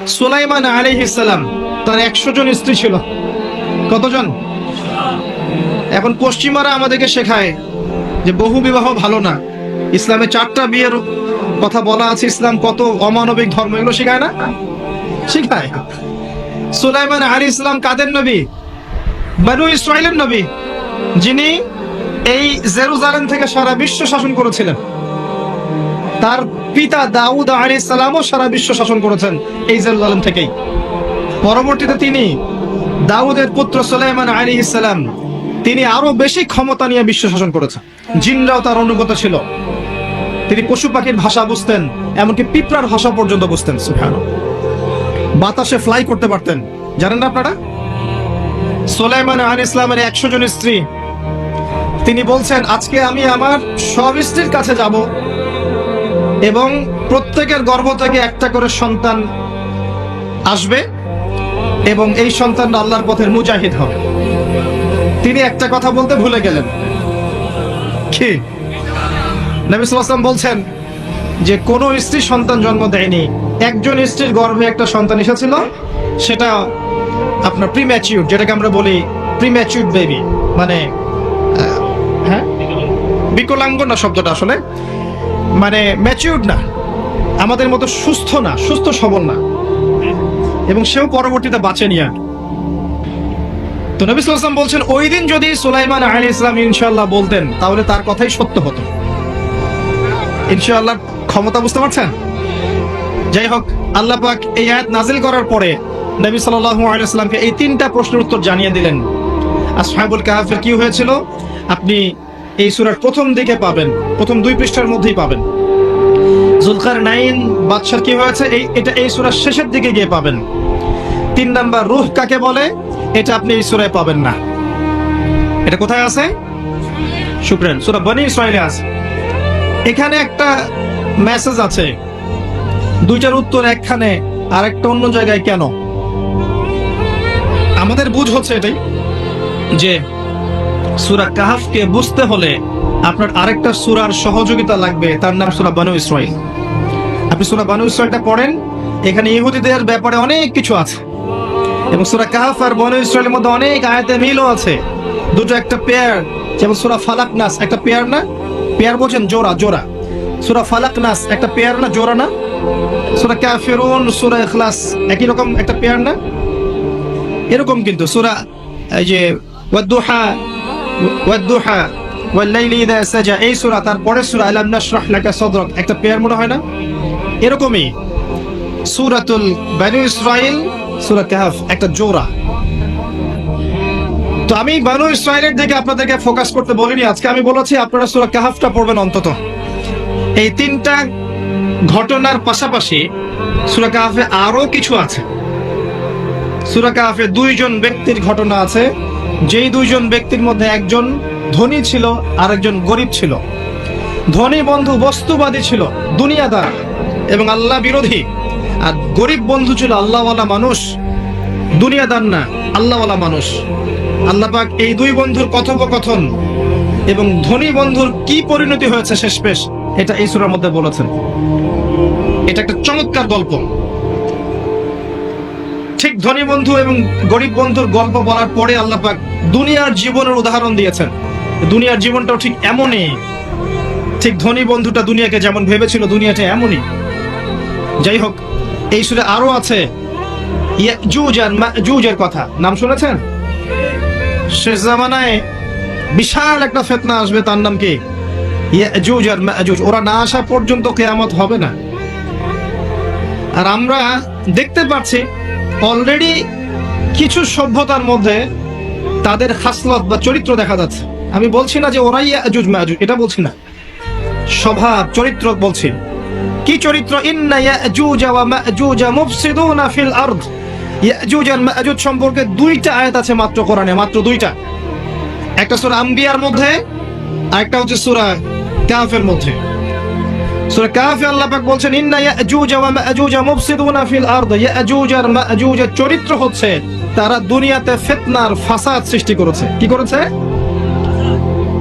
সুলাইমান আলাইহিস সালাম তার 100 জন স্ত্রী ছিল। কতজন? এখন পশ্চিমারা আমাদেরকে শেখায় যে বহু বিবাহ ভালো না, ইসলামে 4টা বিয়ের কথা বলা আছে, ইসলাম কত অমানবিক ধর্ম, এগুলো শেখায় না? শেখায়। সুলাইমান আলাইহিস সালাম কাদের নবী? বনু ইসরাইলের নবী, যিনি এই জেরুজালেম থেকে সারা বিশ্ব শাসন করেছিলেন। তার পিতা দাউদ আলাইহিস সালামও সারা বিশ্ব শাসন করেছেন এই জেরুজালেম থেকেই। পরবর্তীতে তিনি দাউদের পুত্র সুলাইমান আলাইহিস সালাম, তিনি আরো বেশি ক্ষমতা নিয়ে বিশ্ব শাসন করেছেন। জিনরাও তার অনুগত ছিল। তিনি পশু পাখির ভাষা বুঝতেন, এমনকি পিঁপড়ার ভাষা পর্যন্ত বুঝতেন। সুবহানাল্লাহ। বাতাসে ফ্লাই করতে পারতেন। জানেন না আপনারা? সুলাইমান আলাইহিস সালামের 100 জন স্ত্রী, তিনি বলছেন আজকে আমি আমার সব স্ত্রীর কাছে যাব এবং প্রত্যেকের গর্ভ থেকে একটা করে সন্তান আসবে এবং এই সন্তানরা আল্লাহর পথের মুজাহিদ হবে। তিনি একটা কথা বলতে ভুলে গেলেন। কি? নবী সাল্লাল্লাহু আলাইহি ওয়াসাল্লাম বলছেন যে কোন স্ত্রী সন্তান জন্ম দেয়নি, একজন স্ত্রীর গর্ভে একটা সন্তান এসেছিল, সেটা আপনার প্রিম্যাচিউর, যেটাকে আমরা বলি প্রিম্যাচিউর বেবি, মানে হ্যাঁ বিকলাঙ্গ না, শব্দটা আসলে মানে ম্যাচিউরড না, আমাদের মতো সুস্থ না, সুস্থ সবল না, এবং সেও পরবর্তীতে বাঁচেনি। আর তো নবী সাল্লাল্লাহু আলাইহি ওয়াসাল্লাম বলছেন ওই দিন যদি সুলাইমান আলাইহিস সালাম ইনশাআল্লাহ বলতেন তাহলে তার কথাই সত্য হতো। ইনশাআল্লাহ ক্ষমতা বুঝতে পারছেন? যাই হোক, আল্লাহ পাক এই আয়াত নাজিল করার পরে নবী সাল্লাল্লাহু আলাইহি ওয়াসাল্লামকে এই 3টা প্রশ্নের উত্তর জানিয়ে দিলেন। আসহাবুল কাহফের কি হয়েছিল আপনি এই সূরার প্রথম দিকে পাবেন, প্রথম 2 পৃষ্ঠার মধ্যেই পাবেন। যুলকারনাইন বাদশার কি হয়েছে এটা এই সূরার শেষের দিকে গিয়ে পাবেন। 3 নাম্বার রূহ কাকে বলে, এটা আপনি এই সূরায় পাবেন না। এটা কোথায় আছে? শুকরান, সূরা বনী ইসরাঈলে আছে। এখানে একটা মেসেজ আছে, 2টার উত্তর একখানে আর একটা অন্য জায়গায় কেন? আমাদের বুঝ হচ্ছে এটাই যে সূরা কাহফকে বুঝতে হলে আপনার আরেকটা সূরার সহযোগিতা লাগবে, তার নাম সূরা বনী ইসরাঈল। আপনি সূরা বনী ইসরাঈলটা পড়েন, এখানে ইহুদিদের ব্যাপারে অনেক কিছু আছে এবং সূরা কাহফ আর বনী ইসরাঈলের মধ্যে অনেক আয়াতে মিলও আছে। দুটো একটা পেয়ার, যেমন সূরা ফালাক নাস একটা পেয়ার না? পেয়ার বলছেন জোড়া, জোড়া। সূরা ফালাক নাস একটা পেয়ার না, জোড়া না? সূরা কাফিরুন, সূরা ইখলাস একই রকম একটা পেয়ার না? এরকম কিন্তু সূরা এই যে ওয়াদ-দুহা ওয়াল-লাইলি ইযা সাজা, এই সূরা, তারপরে সূরা আলাম নাশরাহ লাকা সাদরাক একটা পেয়ার মনে হয় না? এরকমই সূরাতুল বনী ইসরাঈল, সূরা কাহফ একটা জোড়া। তো আমি বনী ইসরাঈলের দিকে আপনাদেরকে ফোকাস করতে বলিনি আজকে, আমি বলেছি আপনারা সূরা কাহফটা পড়বেন অন্তত। এই 3টা ঘটনার পাশাপাশি সূরা কাহফে আরো কিছু আছে। সূরা কাহফে 2 জন ব্যক্তির ঘটনা আছে, যেই 2 জন ব্যক্তির মধ্যে একজন ধনী ছিল আর একজন গরিব ছিল। ধনী বন্ধু বস্তুবাদী ছিল, দুনিয়াদার এবং আল্লাহ বিরোধী, আর গরিব বন্ধু ছিল আল্লাহওয়ালা মানুষ, দুনিয়াদার না, আল্লাহওয়ালা মানুষ। আল্লাহ পাক এই 2 বন্ধুর কথোপকথন এবং ধনী বন্ধুর কি পরিণতি হয়েছে শেষমেশ, এটা এই সূরার মধ্যে বলেছেন। এটা একটা চমৎকার গল্প। ঠিক ধনী বন্ধু এবং গরিব বন্ধুর গল্প বলার পরে আল্লাহ পাক দুনিয়ার জীবনের উদাহরণ দিয়েছেন। দুনিয়ার জীবনটাও ঠিক এমনই, ঠিক ধনী বন্ধুটা দুনিয়াকে যেমন ভেবেছিল দুনিয়াটা এমনই। যাই হোক, এই সূরা আরো আছে ইয়াজুজ আর মাজুজের কথা, নাম শুনেছেন? শেষ জামানায় বিশাল একটা ফিতনা আসবে, তার নাম কি? ইয়াজুজ আর মাজুজ। ওরা না আসা পর্যন্ত কিয়ামত হবে না। আর আমরা দেখতে পাচ্ছি অলরেডি কিছু সভ্যতার মধ্যে তাদের খাসলত বা চরিত্র দেখা যাচ্ছে। আমি বলছি না যে ওরাই ইয়াজুজ মাজুজ, এটা বলছি না, স্বভাব চরিত্র বলছি। কি চরিত্র? ইন্না ইয়াজুজ ওয়া মাজুজ মুফসিদুনা ফিল আরদ। ইয়াজুজ আর মাজুজ সম্পর্কে 2টা আয়াত আছে মাত্র কোরআনে, মাত্র 2টা। একটা সূরা আম্বিয়ার মধ্যে আর একটা হচ্ছে সূরা কাহফের মধ্যে। সূরা কাহফে আল্লাহ পাক বলছেন ইন্না ইয়াজুজ ওয়া মাজুজ মুফসিদুনা ফিল আরদ। ইয়াজুজ আর মাজুজের চরিত্র হচ্ছে তারা দুনিয়াতে ফিতনার ফাসাদ সৃষ্টি করেছে। কি করেছে?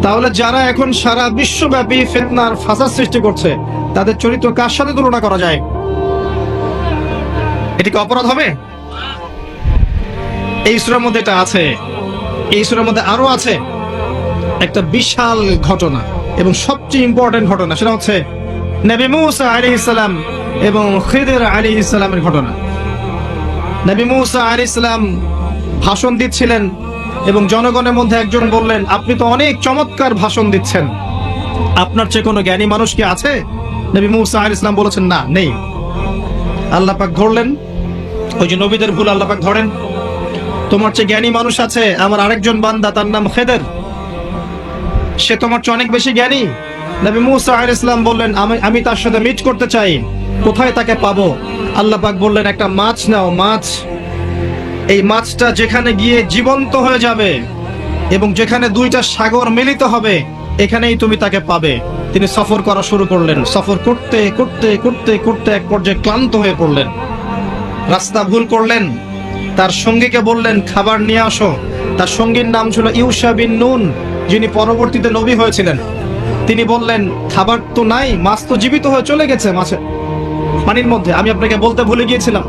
তাহলে যারা এখন সারা বিশ্বব্যাপী ফিতনার ফাসাদ সৃষ্টি করছে, তাদের চরিত্র কার সাথে তুলনা করা যায়? এটা কি অপরাধ হবে? এই সূরার মধ্যে এটা আছে। এই সূরার মধ্যে আরো আছে একটা বিশাল ঘটনা এবং সবচেয়ে ইম্পর্টেন্ট ঘটনা, সেটা হচ্ছে নবী মূসা আলাইহিস সালাম এবং খিদির আলাইহিস সালামের ঘটনা। নবী মূসা আলাইহিস সালাম ভাষণ দিচ্ছিলেন এবং জনগণের মধ্যে একজন বললেন, আপনি তো অনেক চমৎকার ভাষণ দিচ্ছেন, আপনার চেয়ে কোনো জ্ঞানী মানুষ কি আছে? নবী মূসা আলাইহিস সালাম বলেছেন, না, নেই। আল্লাহ পাক ধরলেন, ওই যে নবীদের ভুল আল্লাহ পাক ধরেন, তোমার চেয়ে জ্ঞানী মানুষ আছে আমার আরেকজন বান্দা, তার নাম খিদির, সে তোমার চেয়ে অনেক বেশি জ্ঞানী। নবী মূসা আলাইহিস সালাম বললেন, আমি তার সাথে মিট করতে চাই, কোথায় তাকে পাবো? আল্লাহ পাক বললেন, একটা মাছ নাও, মাছ, এই মাছটা যেখানে গিয়ে জীবন্ত হয়ে যাবে এবং যেখানে দুইটা সাগর মিলিত হবে, এখানেই তুমি তাকে পাবে। তিনি সফর করা শুরু করলেন। সফর করতে করতে করতে করতে এক পর্যায়ে ক্লান্ত হয়ে পড়লেন, রাস্তা ভুল করলেন। তার সঙ্গীকে বললেন, খাবার নিয়ে আসো। তার সঙ্গীর নাম ছিল ইউশা বিন নুন, যিনি পরবর্তীতে নবী হয়েছিলেন। তিনি বললেন, খাবার তো নাই, মাছ তো জীবিত হয়ে চলে গেছে মাছের পানির মধ্যে, আমি আপনাকে বলতে ভুলে গিয়েছিলাম।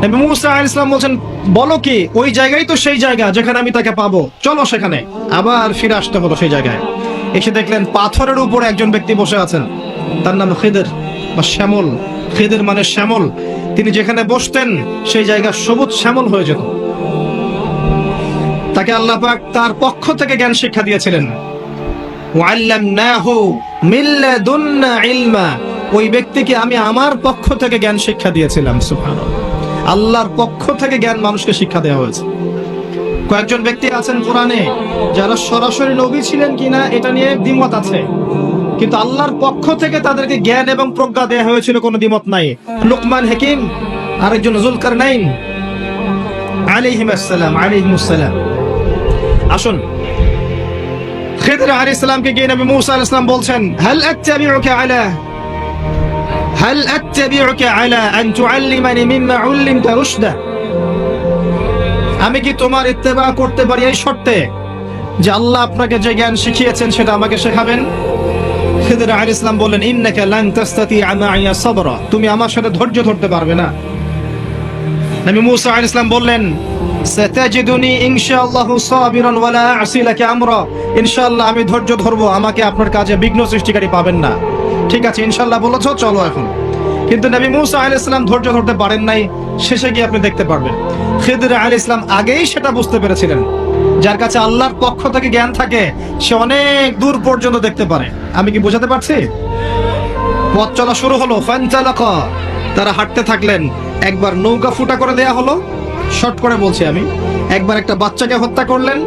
নবী মূসা আলাইহিস সালাম বলছেন, বলো কি? ওই জায়গায় তো সেই জায়গা যেখানে আমি তাকে পাবো, চলো সেখানে। আবার ফিরে আসতে হলো সেই জায়গায়। এসে দেখলেন পাথরের উপরে একজন ব্যক্তি বসে আছেন, তার নাম খিদির বা শ্যামল। খিদির মানে শ্যামল। তিনি যেখানে বসতেন সেই জায়গা সবুজ শ্যামল হয়ে যেত। তাকে আল্লাহ পাক তার পক্ষ থেকে জ্ঞান শিক্ষা দিয়েছিলেন। ওয়াল্লামনাহু মিন লাদুন্না ইলমা, ওই ব্যক্তিকে আমি আমার পক্ষ থেকে জ্ঞান শিক্ষা দিয়েছিলাম। সুবহানাল্লাহ, আল্লাহর পক্ষ থেকে জ্ঞান মানুষকে শিক্ষা দেওয়া হয়েছে। কয়েকজন ব্যক্তি আছেন কোরআনে যারা সরাসরি নবী ছিলেন কিনা এটা নিয়ে দ্বিমত আছে, কিন্তু আল্লাহর পক্ষ থেকে তাদেরকে জ্ঞান এবং প্রজ্ঞা দেওয়া হয়েছিল, কোনো দ্বিমত নাই। লুকমান হাকিম, আরেকজন যুলকারনাইন আলাইহিস সালাম। আসুন, খিদির আলাইহিস সালামকে গিয়ে নবী মূসা আলাইহিস সালাম বলছেন, হাল আত্তাবিউকা আলা আন তুআল্লিমানি মিম্মা উল্লিমতা রুশদা, আমি কি তোমার ইত্তেবা করতে পারি এই শর্তে যে আল্লাহ আপনাকে যে জ্ঞান শিখিয়েছেন সেটা আমাকে শেখাবেন? খিদির আলাইহিস সালাম বললেন, ইন্নাকা লান তাসতাতিআ মাইয়া সাবরা, তুমি আমার সাথে ধৈর্য ধরতে পারবে না। নবী মূসা আলাইহিস সালাম বললেন, সাতাজিদুনি ইনশাআল্লাহু সাবিরান ওয়ালা আসি লাকা আমরা, ইনশাআল্লাহ আমি ধৈর্য ধরবো, আমাকে আপনার কাজে বিঘ্ন সৃষ্টিকারী পাবেন না। ঠিক আছে, ইনশাআল্লাহ বলেছো, চলো এখন। কিন্তু নবী মূসা আলাইহিস সালাম ধৈর্য ধরতে পারেন নাই। শেষে গিয়ে আপনি দেখতে পারবেন খিদির আলাইহিস সালাম আগেই সেটা বুঝতে পেরেছিলেন, যার কাছে আল্লাহর পক্ষ থেকে জ্ঞান থাকে সে অনেক দূর পর্যন্ত দেখতে পারে। আমি কি বোঝাতে পারছি? পথ চলা শুরু হলো, ফানতালাকা, তারা হাঁটতে থাকলেন। একবার নৌকা ফুটা করে দেয়া হলো, শর্ট করে বলছি আমি, একবার একটা বাচ্চাকে হত্যা করলেন,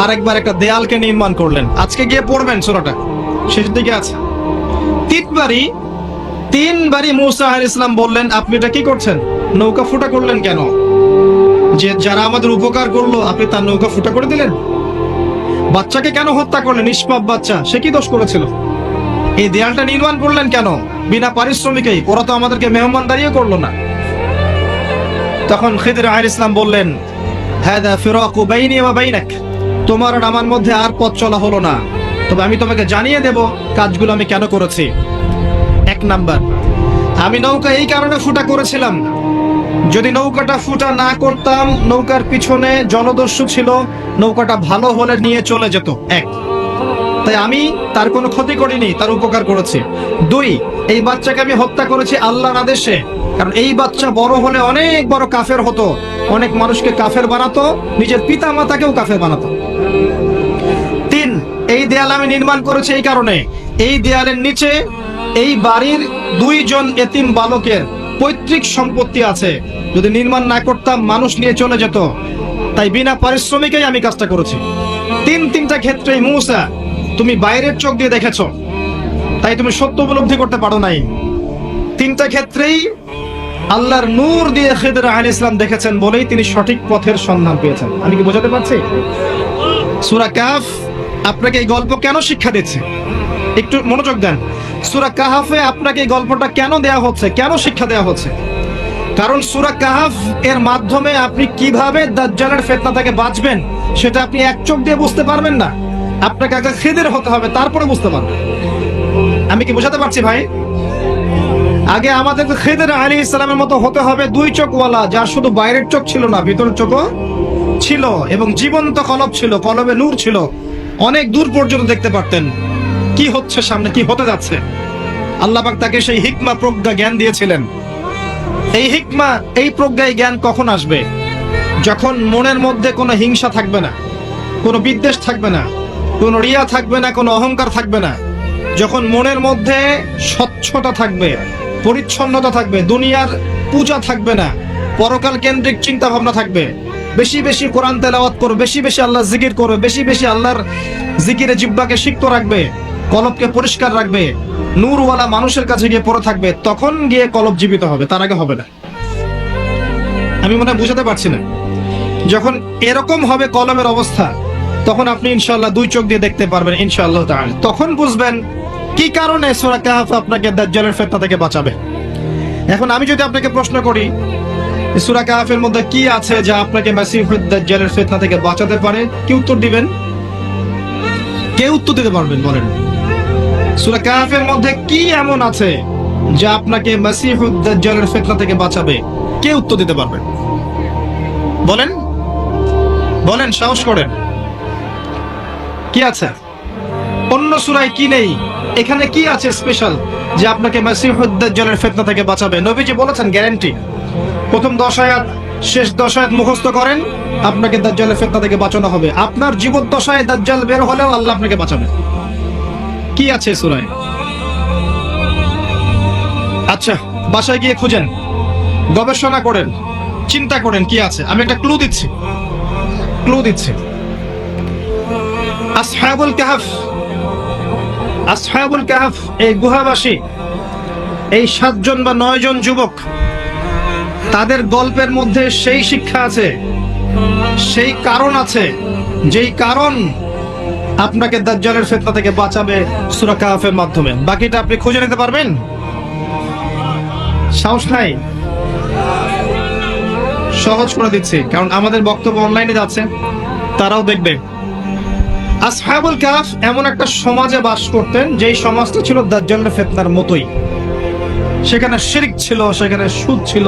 আর একবার একটা দেয়ালকে নির্মাণ করলেন। আজকে গিয়ে পড়বেন সূরাটা, শেষের দিকে আছে। তিনবারই মূসা আলাইহিস সালাম বললেন, আপনি এটা কি করছেন? নৌকা ফুটা করলেন কেন? যে যারা আমাদের উপকার করলো আপনি তার নৌকা ফুটা করে দিলেন। বাচ্চাকে কেন হত্যা করলেন? নিষ্পাপ বাচ্চা, সে কি দোষ করেছিল? এই দেয়ালটা নির্মাণ করলেন কেন বিনা পারিশ্রমিকেই? ওরা তো আমাদেরকে মেহমানদারিও করলো না। তখন খিদির আলাইহিস সালাম বললেন, হাদা ফিরাকু বাইনি ওয়া বাইনাক, তোমার আর আমার মধ্যে আর পথ চলা হলো না, তবে আমি তোমাকে জানিয়ে দেব কাজগুলো আমি কেন করেছি। এক নাম্বার, আমি নৌকা এই কারণে ফুটা করেছিলাম, যদি নৌকাটা ফুটা না করতাম, নৌকার পিছনে জলদস্যু ছিল, নৌকাটা ভালো হলে নিয়ে চলে যেত। এক, তাই আমি তার কোনো ক্ষতি করিনি, তার উপকার করেছি। দুই, এই বাচ্চাকে আমি হত্যা করেছি আল্লাহর আদেশে, কারণ এই বাচ্চা বড় হলে অনেক বড় কাফের হতো, অনেক মানুষকে কাফের বানাতো, নিজের পিতা মাতাকেও কাফের বানাতো। তিন, এই দেয়াল আমি নির্মাণ করেছি এই কারণে, এই দেয়ালের নিচে এই বাড়ির দুইজন এতিম বালকের পৈতৃক সম্পত্তি আছে, যদি নির্মাণ না করতাম মানুষ নিয়ে চলে যেত, তাই বিনা পারিশ্রমিকেই আমি কাজটা করেছি। তিনটা ক্ষেত্রেই মূসা তুমি বাইরের চোখ দিয়ে দেখেছো, তাই তুমি সত্য উপলব্ধি করতে পারো নাই। তিনটা ক্ষেত্রেই আল্লাহর নূর দিয়ে খিদির আলাইহিস সালাম দেখেছেন বলেই তিনি সঠিক পথের সন্ধান পেয়েছেন। আমি কি বোঝাতে পারছি? সূরা কাহফ আপনাকে এই গল্প কেন শিক্ষা দিচ্ছে, একটু মনোযোগ দেন। সূরা কাহফে আপনাকে এই গল্পটা কেন দেয়া হচ্ছে, কেন শিক্ষা দেয়া হচ্ছে? কারণ সূরা কাহফ এর মাধ্যমে আপনি কিভাবে দাজ্জালের ফিতনা থেকে বাঁচবেন সেটা আপনি এক চোখ দিয়ে বুঝতে পারবেন না, আপনাকে আগে খিদির হতে হবে, তারপরে বুঝতে পারবেন। আমি কি বোঝাতে পারছি ভাই? আগে আমাদের খেদের আলাইহিস সালামের মতো হতে হবে, দুই চোখওয়ালা, যার শুধু বাইরের চোখ ছিল না, ভিতরের চোখও ছিল, এবং জীবন্ত কলব ছিল, কলবে নূর ছিল, অনেক দূর পর্যন্ত দেখতে পারতেন কি হচ্ছে সামনে, কি হতে যাচ্ছে। আল্লাহ পাক তাকে সেই হিকমা প্রজ্ঞা জ্ঞান দিয়েছিলেন। এই হিকমা, এই প্রজ্ঞায় জ্ঞান কখন আসবে? যখন মনের মধ্যে কোনো হিংসা থাকবে না, কোনো বিদ্বেষ থাকবে না, কোনো রিয়া থাকবে না, কোনো অহংকার থাকবে না। যখন মনের মধ্যে স্বচ্ছতা থাকবে, পরিচ্ছন্নতা থাকবে, দুনিয়ার পূজা থাকবে না, পরকাল কেন্দ্রিক চিন্তা ভাবনা থাকবে, বেশি বেশি কোরআন তেলাওয়াত করবে, বেশি বেশি আল্লাহ জিকির করবে, বেশি বেশি আল্লাহর জিকিরে জিহ্বাকে সিক্ত রাখবে, কলবকে পরিষ্কার রাখবে, নূরওয়ালা মানুষের কাছে গিয়ে পড়ে থাকবে, তখন গিয়ে কলব জীবিত হবে, তার আগে হবে না। আমি মনে হয় বুঝাতে পারছি না। যখন এরকম হবে কলমের অবস্থা, তখন আপনি ইনশাআল্লাহ দুই চোখ দিয়ে দেখতে পারবেন ইনশাআল্লাহ তাআলা। তখন বুঝবেন কি কারণে সূরা কাহফ আপনাকে দাজ্জালের ফিতনা থেকে বাঁচাবে। এখন আমি যদি আপনাকে প্রশ্ন করি সূরা কাহফের মধ্যে কি আছে যা আপনাকে মাসিহুদ দাজ্জালের ফিতনা থেকে বাঁচাতে পারে, কি উত্তর দিবেন? কে উত্তর দিতে পারবেন বলেন? সূরা কাহফের মধ্যে কি এমন আছে যা আপনাকে মাসিহুদ দাজ্জালের ফিতনা থেকে বাঁচাবে? কে উত্তর দিতে পারবেন? বলেন বলেন, সাহস করেন। কি আছে? অন্য সূরায় কি নেই? এখানে কি আছে স্পেশাল যে আপনাকে মাসিহুদ দাজ্জালের ফিতনা থেকে বাঁচাবে? নবীজি বলেছেন গ্যারান্টি, প্রথম 10 আয়াত শেষ 10 আয়াত মুখস্থ করেন, আপনাকে দাজ্জালের ফিতনা থেকে বাঁচানো হবে। আপনার জীবদ্দশায় দাজ্জাল বের হলেও আল্লাহ আপনাকে বাঁচাবে। কি আছে সূরায়? আচ্ছা, বাসায় গিয়ে খুঁজেন, গবেষণা করেন, চিন্তা করেন কি আছে। আমি একটা ক্লু দিচ্ছি, আসহাবুল কাহফ, আসহাবুল কাহফ, এই গুহাবাসী, এই 7 জন বা 9 জন যুবক, তাদের গল্পের মধ্যে সেই শিক্ষা আছে, সেই কারণ আছে, যেই কারণ আপনাকে দাজ্জালের ফিতনা থেকে বাঁচাবে সূরা কাহফের মাধ্যমে। বাকিটা আপনি খুঁজে নিতে পারবেন? সাহস নাই? সহজ করে দিচ্ছি, কারণ আমাদের বক্তব্য অনলাইনে যাচ্ছে, তারাও দেখবে। আসহাবুল কাহফ এমন একটা সমাজে বাস করতেন যেই সমাজটা ছিল দাজ্জালের ফিতনার মতোই। সেখানে শিরক ছিল, সেখানে সুদ ছিল,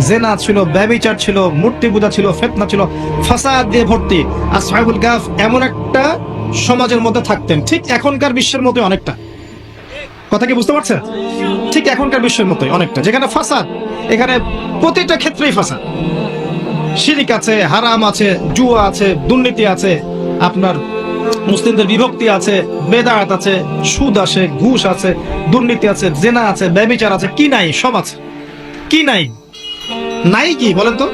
জেনা ছিল, ব্যভিচার ছিল, মূর্তি পূজা ছিল, ফিতনা ছিল, ফাসাদ দিয়ে ভর্তি। আসহাবুল কাহফ এমন একটা সমাজের মধ্যে থাকতেন, ঠিক এখনকার বিশ্বের মতোই অনেকটা। কথা কি বুঝতে পারছেন? ঠিক এখনকার বিশ্বের মতোই অনেকটা, যেখানে ফাসাদ, এখানে প্রতিটা ক্ষেত্রেই ফাসাদ, শিরক আছে, হারাম আছে, জুয়া আছে, দুর্নীতি আছে, আপনার মুসলিমদের বিভক্তি আছে, বেদাত আছে, সুদ আছে, ঘুষ আছে, দুর্নীতি আছে, জেনা আছে, ব্যভিচার আছে, কি নাই? সব আছে। কি নাই? নাই কি বলেন তো?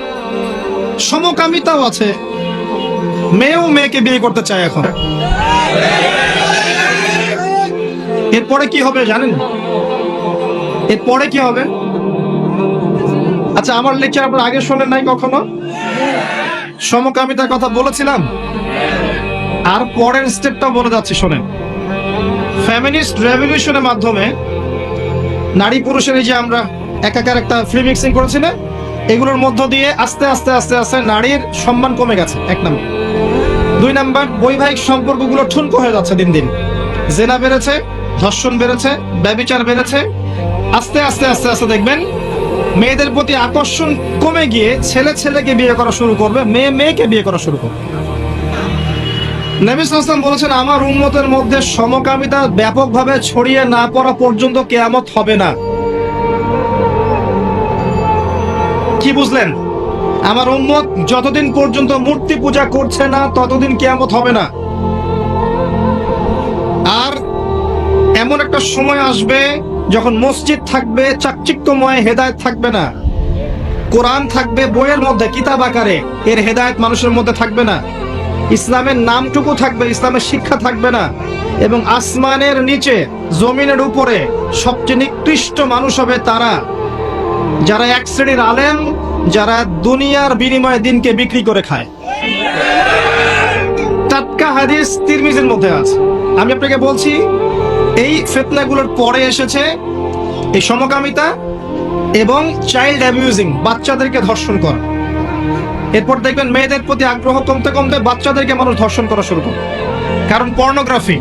সমকামিতাও আছে, মেয়েও মেয়েকে বিয়ে করতে চায় এখন। এরপরে কি হবে জানেন? এরপরে কি হবে? আচ্ছা, আমার লেকচার আপনার আগে শোনেন নাই কখনো? সমকামিতার কথা বলেছিলাম, আর পরের স্টেপটা বলে যাচ্ছি শোনেন। ফেমিনিস্ট রেভলিউশনের মাধ্যমে নারী পুরুষের এই যে আমরা একাকার একটা ফ্রি মিক্সিং করেছি না, এগুলোর মধ্য দিয়ে আস্তে আস্তে আস্তে আস্তে নারীর সম্মান কমে গেছে, 1 নাম্বার। 2 নাম্বার, বৈবাহিক সম্পর্কগুলো ঠুনকো হয়ে যাচ্ছে দিন দিন। জেনা বেড়েছে, ধর্ষণ বেড়েছে, ব্যভিচার বেড়েছে। আস্তে আস্তে আস্তে আস্তে দেখবেন মেয়েদের প্রতি আকর্ষণ কমে গিয়ে ছেলে ছেলেকে বিয়ে করা শুরু করবে, মেয়ে মেয়েকে বিয়ে করা শুরু করবে। নবী সাল্লাল্লাহু আলাইহি ওয়াসাল্লাম বলেছেন, আমার উম্মতের মধ্যে সমকামিতা ব্যাপকভাবে ছড়িয়ে না পড়া পর্যন্ত কিয়ামত হবে না। কি বুঝলেন? আমার উম্মত যতদিন পর্যন্ত মূর্তি পূজা করছে না ততদিন কিয়ামত হবে না। আর এমন একটা সময় আসবে যখন মসজিদ থাকবে চাকচিক্যময়, হেদায়েত থাকবে না। কোরআন থাকবে বইয়ের মধ্যে, কিতাব আকারে, এর হেদায়েত মানুষের মধ্যে থাকবে না। ইসলামের নামটুকু থাকবে, ইসলামের শিক্ষা থাকবে না। এবং আসমানের নিচে, জমিনের উপরে সবচেয়ে নিকৃষ্ট মানুষ হবে তারা যারা এক শ্রেণীর আলেম, যারা দুনিয়ার বিনিময়ে দিনকে বিক্রি করে খায়। টাটকা হাদিস তিরমিজির মধ্যে আছে। আমি আপনাকে বলছি, এই ফিতনাগুলোর পরে এসেছে এই সমকামিতা এবং চাইল্ড অ্যাবিউজিং, বাচ্চাদেরকে ধর্ষণ করা। এরপর দেখবেন মেয়েদের প্রতি আগ্রহ কমতে কমতে বাচ্চাদেরকে মানুষ ধর্ষণ করা শুরু করে। কারণ পর্নোগ্রাফি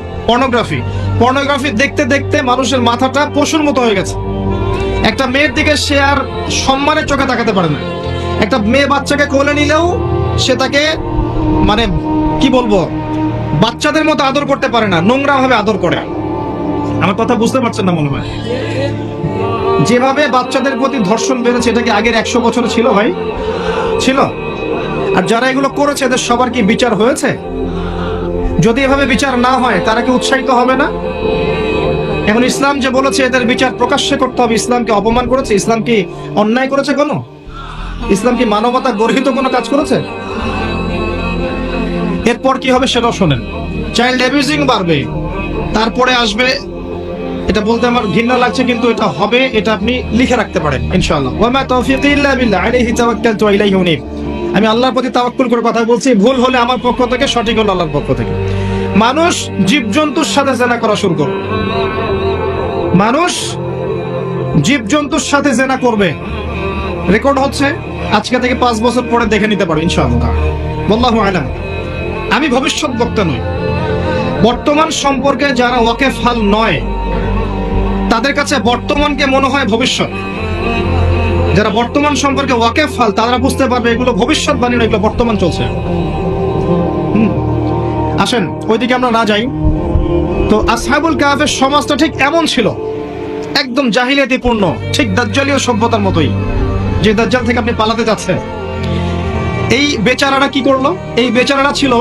দেখতে দেখতে মানুষের মাথাটা পশুর মতো হয়ে গেছে। একটা মেয়ের দিকে সে আর সম্মানের চোখে তাকাতে পারে না। একটা মেয়ে বাচ্চাকে কোলে নিলেও সে তাকে মানে কি বলবো, বাচ্চাদের মতো আদর করতে পারে না, নোংরা ভাবে আদর করে। আমার কথা বুঝতে পারছেন না মনে হয়? যেভাবে বাচ্চাদের প্রতি ধর্ষণ বেড়েছে, এটা কি আগের 100 বছরে ছিল ভাই? ছিল? আর যারা এগুলো করেছে এদের সবার কি বিচার হয়েছে? যদি এভাবে বিচার না হয় তারা কি উৎসাহিত হবে না? এখন ইসলাম যে বলেছে এদের বিচার প্রকাশ্যে করতে হবে, ইসলামকে অপমান করেছে? ইসলাম কি অন্যায় করেছে কোনো? ইসলাম কি মানবতা গর্হিত কোনো কাজ করেছে? এরপর কি হবে সেটাও শোনেন। চাইল্ড অ্যাবিউজিং বাড়বে, তারপরে আসবে, এটা বলতে আমার ঘৃণা লাগছে কিন্তু এটা হবে, এটা আপনি লিখে রাখতে পারেন ইনশাআল্লাহ। ওয়া মা তাওফীকি ইল্লা বিল্লাহ আলাইহি তাওয়াক্কালতু ওয়া ইলাইহি উনীব। আমি আল্লাহর প্রতি তাওয়াক্কুল করে কথা বলছি, ভুল হলে আমার পক্ষ থেকে, সঠিক হলে আল্লাহর পক্ষ থেকে। মানুষ জীবজন্তুর সাথে জেনা করা শুরু করবে, মানুষ জীবজন্তুর সাথে জেনা করবে, রেকর্ড হচ্ছে। আজকে থেকে 5 বছর পরে দেখে নিতে পারবে ইনশাআল্লাহ। আল্লাহু আ'লাম। আমি ভবিষ্যৎ বক্তা নই। বর্তমান সম্পর্কে যারা ওয়াকিফহাল নয় তাদের কাছে বর্তমানকে মনে হয় ভবিষ্যৎ। যারা বর্তমান সম্পর্কে ওয়াকিফহাল তারা বুঝতে পারবে এগুলো ভবিষ্যৎবাণী নয়, এগুলো বর্তমান চলছে। আসেন ওইদিকে আমরা না যাই। তো আসহাবুল কাহফের সমাজটা ঠিক এমন ছিল, একদম জাহিলিয়াতিপূর্ণ, ঠিক দাজ্জালীয় সভ্যতার মতোই, যে দাজ্জাল থেকে আপনি পালাতে যাচ্ছেন। এই বেচারারা কি করলো? এই বেচারারা ছিল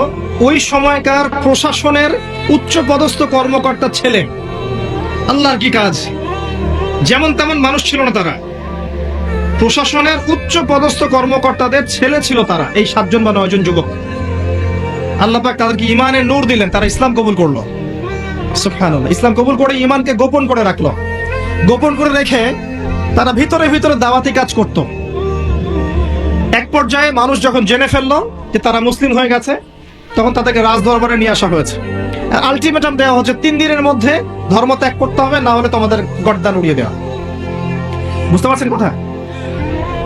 ওই সময়কার প্রশাসনের উচ্চ পদস্থ কর্মকর্তার ছেলে। আল্লাহর কি কাজ! যেমন তেমন মানুষ ছিল না তারা, প্রশাসনের উচ্চ পদস্থ কর্মকর্তাদের ছেলে ছিল তারা, এই 7 জন বা 9 জন যুবক। আল্লাহ পাক তাদেরকে ইমানের নূর দিলেন, তারা ইসলাম কবুল করলো। সুবহানাল্লাহ। ইসলাম কবুল করে ইমানকে গোপন করে রাখলো। গোপন করে রেখে তারা ভিতরে ভিতরে দাওয়াতি কাজ করত। এক পর্যায়ে মানুষ যখন জেনে ফেললো যে তারা মুসলিম হয়ে গেছে, তখন তাদেরকে রাজদরবারে নিয়ে আসা হয়েছে। আলটিমেটাম দেওয়া হচ্ছে 3 দিনের মধ্যে ধর্ম ত্যাগ করতে হবে, না হলে তোমাদের গর্দান উড়িয়ে দেওয়া। বুঝতে পারছেন কথা?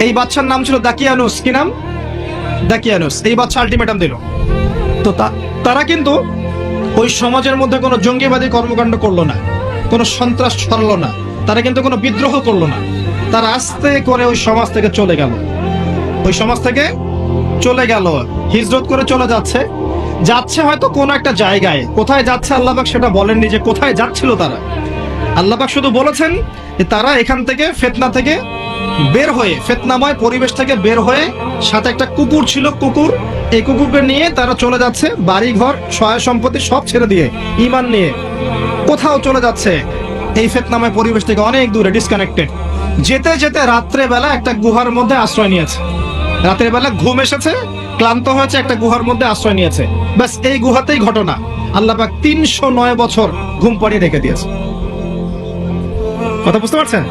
এই বাচ্চার নাম ছিল দাকিয়ানুস। কি নাম? দাকিয়ানুস। এই বাচ্চা আলটিমেটাম দিল। তো তারা কিন্তু ওই সমাজের মধ্যে কোনো জঙ্গিবাদী কর্মকাণ্ড করলো না, কোনো সন্ত্রাস ছড়ালো না, তারা কিন্তু কোনো বিদ্রোহ করলো না। তারা আস্তে করে ওই সমাজ থেকে চলে গেল, ওই সমাজ থেকে চলে গেল, হিজরত করে চলে যাচ্ছে। যাচ্ছে হয়তো কোনো একটা জায়গায়, কোথায় যাচ্ছে আল্লাহ পাক সেটা বলেননি যে কোথায় যাচ্ছিল তারা। আল্লাহ পাক শুধু বলেছেন যে তারা এখান থেকে ফিতনা থেকে বের হয়ে, ফিতনাময় পরিবেশ থেকে বের হয়ে, সাথে একটা কুকুর ছিল, কুকুর, এই কুকুরকে নিয়ে তারা চলে যাচ্ছে, বাড়ি ঘর সহায় সম্পত্তি সব ছেড়ে দিয়ে ঈমান নিয়ে কোথাও চলে যাচ্ছে এই ফিতনাময় পরিবেশ থেকে অনেক দূরে, ডিসকানেক্টেড। যেতে যেতে রাত্রে বেলা একটা গুহার মধ্যে আশ্রয় নিয়েছে। রাতের বেলা ঘুম এসেছে, ক্লান্ত হয়েছে, একটা গুহার মধ্যে আশ্রয় নিয়েছে। ব্যাস এই গুহাতেই ঘটনা। আল্লাহ পাক 309 বছর ঘুম পাড়িয়ে রেখে দিয়েছে। কথা বুঝতে পারছেন?